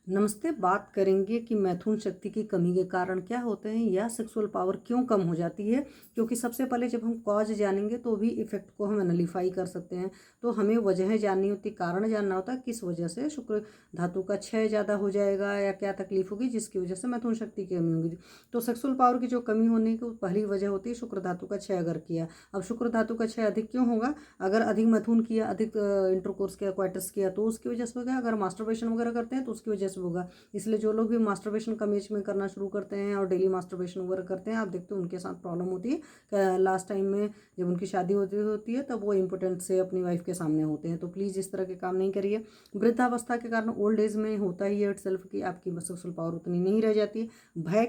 नमस्ते। बात करेंगे कि मैथुन शक्ति की कमी के कारण क्या होते हैं या सेक्सुअल पावर क्यों कम हो जाती है। क्योंकि सबसे पहले जब हम कॉज जानेंगे तो भी इफेक्ट को हम एनालिफाई कर सकते हैं। तो हमें वजहें जाननी होती, कारण जानना होता है किस वजह से शुक्र धातु का क्षय ज़्यादा हो जाएगा या क्या तकलीफ होगी जिसकी वजह से मैथुन शक्ति की कमी होगी। तो सेक्सुअल पावर की जो कमी होने की पहली वजह होती है शुक्र धातु का क्षय अगर किया। अब शुक्र धातु का क्षय अधिक क्यों होगा? अगर अधिक मैथुन किया, अधिक इंटरकोर्स किया, क्वाइटस किया तो उसकी वजह से होगा। अगर मास्टरबेशन वगैरह करते हैं तो उसकी वजह से होगा। इसलिए जो लोग भी मास्टरबेशन कम एज में करना शुरू करते हैं और डेली मास्टरबेशन वगैरह करते हैं, आप देखते हो उनके साथ प्रॉब्लम होती है। लास्ट टाइम में जब उनकी शादी होती है तब वो इम्पोर्टेंट से अपनी वाइफ के सामने होते हैं। तो प्लीज़ इस तरह के काम नहीं करिए। वृद्धावस्था के कारण, ओल्ड एज में होता ही है इट सेल्फ की आपकी सेक्सुअल पावर उतनी नहीं रह जाती है। भय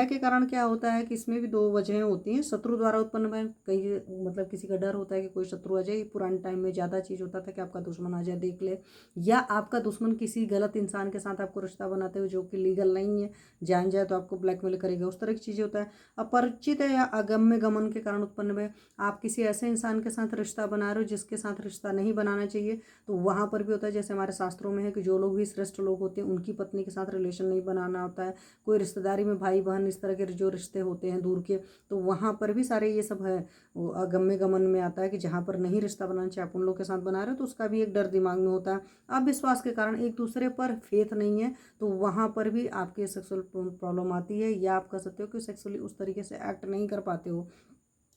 के कारण क्या होता है कि इसमें भी दो वजहें होती हैं। शत्रु द्वारा उत्पन्न भय, कई मतलब किसी का डर होता है कि कोई शत्रु आ जाए। पुराने टाइम में ज़्यादा चीज़ होता था कि आपका दुश्मन आ जाए देख ले, या आपका दुश्मन किसी गलत इंसान के साथ आपको रिश्ता बनाते हुए जो कि लीगल नहीं है, जान जाए तो आपको ब्लैकमेल करेगा, उस तरह की चीज़ें होता है। अपरिचित या अगम्य गमन के कारण उत्पन्न भय, आप किसी ऐसे इंसान के साथ रिश्ता बना रहे हो जिसके साथ रिश्ता नहीं बनाना चाहिए, तो वहाँ पर भी होता है। जैसे हमारे शास्त्रों में है कि जो लोग भी श्रेष्ठ लोग होते हैं उनकी पत्नी के साथ रिलेशन नहीं बनाना होता है। कोई रिश्तेदारी में भाई बहन इस तरह के जो रिश्ते होते हैं दूर के, तो वहाँ पर भी सारे ये सब है। वो अगम्य गमन में आता है कि जहाँ पर नहीं रिश्ता बनाना चाहिए आप उन लोग के साथ बना रहे हो, तो उसका भी एक डर दिमाग में होता है। अविश्वास के कारण, एक दूसरे पर फेथ नहीं है, तो वहाँ पर भी आपके सेक्सुअल प्रॉब्लम आती है। या आप कह सकते हो कि सेक्सुअली उस तरीके से एक्ट नहीं कर पाते हो।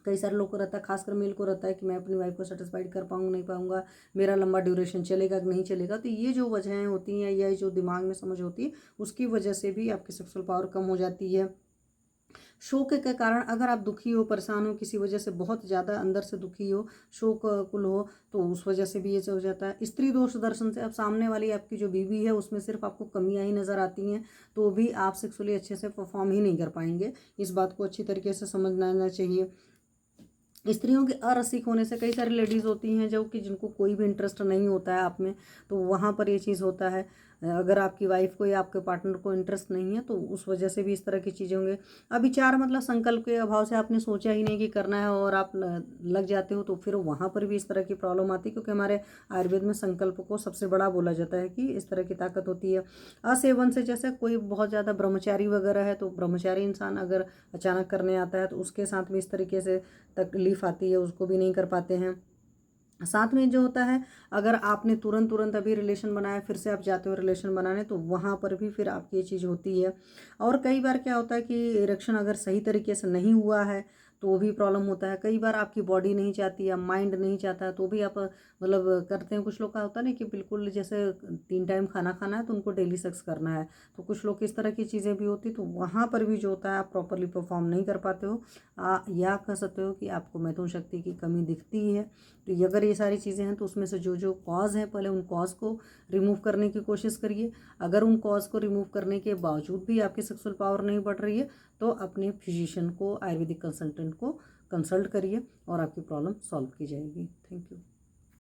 कई सारे लोग को रहता है, खासकर मेल को रहता है कि मैं अपनी वाइफ को सेटिस्फाइड कर पाऊंगा नहीं पाऊंगा, मेरा लंबा ड्यूरेशन चलेगा कि नहीं चलेगा। तो ये जो वजहें होती हैं या जो दिमाग में समझ होती है उसकी वजह से भी आपकी सेक्सुअल पावर कम हो जाती है। शोक के कारण, अगर आप दुखी हो, परेशान हो, किसी वजह से बहुत ज़्यादा अंदर से दुखी हो, शोक कुल हो, तो उस वजह से भी ये हो जाता है। स्त्री दोष दर्शन से, अब सामने वाली आपकी जो बीवी है उसमें सिर्फ आपको कमियां ही नज़र आती हैं, तो भी आप सेक्सुअली अच्छे से परफॉर्म ही नहीं कर पाएंगे। इस बात को अच्छी तरीके से समझना चाहिए। स्त्रियों के अरसिक होने से, कई सारी लेडीज़ होती हैं जो कि जिनको कोई भी इंटरेस्ट नहीं होता है आप में, तो वहाँ पर ये चीज़ होता है। अगर आपकी वाइफ को या आपके पार्टनर को इंटरेस्ट नहीं है तो उस वजह से भी इस तरह की चीज़ें होंगे। अविचार मतलब संकल्प के अभाव से आपने सोचा ही नहीं कि करना है और आप लग जाते हो, तो फिर वहाँ पर भी इस तरह की प्रॉब्लम आती है। क्योंकि हमारे आयुर्वेद में संकल्प को सबसे बड़ा बोला जाता है कि इस तरह की ताकत होती है। असेवन से, जैसे कोई बहुत ज़्यादा ब्रह्मचारी वगैरह है, तो ब्रह्मचारी इंसान अगर अचानक करने आता है तो उसके साथ भी इस तरीके से तकलीफ आती है, उसको भी नहीं कर पाते हैं। साथ में जो होता है, अगर आपने तुरंत अभी रिलेशन बनाया फिर से आप जाते हो रिलेशन बनाने, तो वहाँ पर भी फिर आपकी ये चीज़ होती है। और कई बार क्या होता है कि इरेक्शन अगर सही तरीके से नहीं हुआ है तो भी प्रॉब्लम होता है। कई बार आपकी बॉडी नहीं चाहती या माइंड नहीं चाहता है तो भी आप मतलब करते हैं। कुछ लोग का होता है ना कि बिल्कुल जैसे 3 टाइम खाना खाना है तो उनको डेली सेक्स करना है, तो कुछ लोग इस तरह की चीज़ें भी होती, तो वहाँ पर भी जो होता है आप प्रॉपरली परफॉर्म नहीं कर पाते हो। या कह सकते हो कि आपको मैथुन शक्ति की कमी दिखती है। तो अगर ये सारी चीज़ें हैं तो उसमें से जो जो कॉज है, पहले उन कॉज को रिमूव करने की कोशिश करिए। अगर उन कॉज को रिमूव करने के बावजूद भी आपकी सेक्सुअल पावर नहीं बढ़ रही है तो अपने फिजिशियन को, आयुर्वेदिक कंसल्टेंट को कंसल्ट करिए और आपकी प्रॉब्लम सॉल्व की जाएगी। Thank you.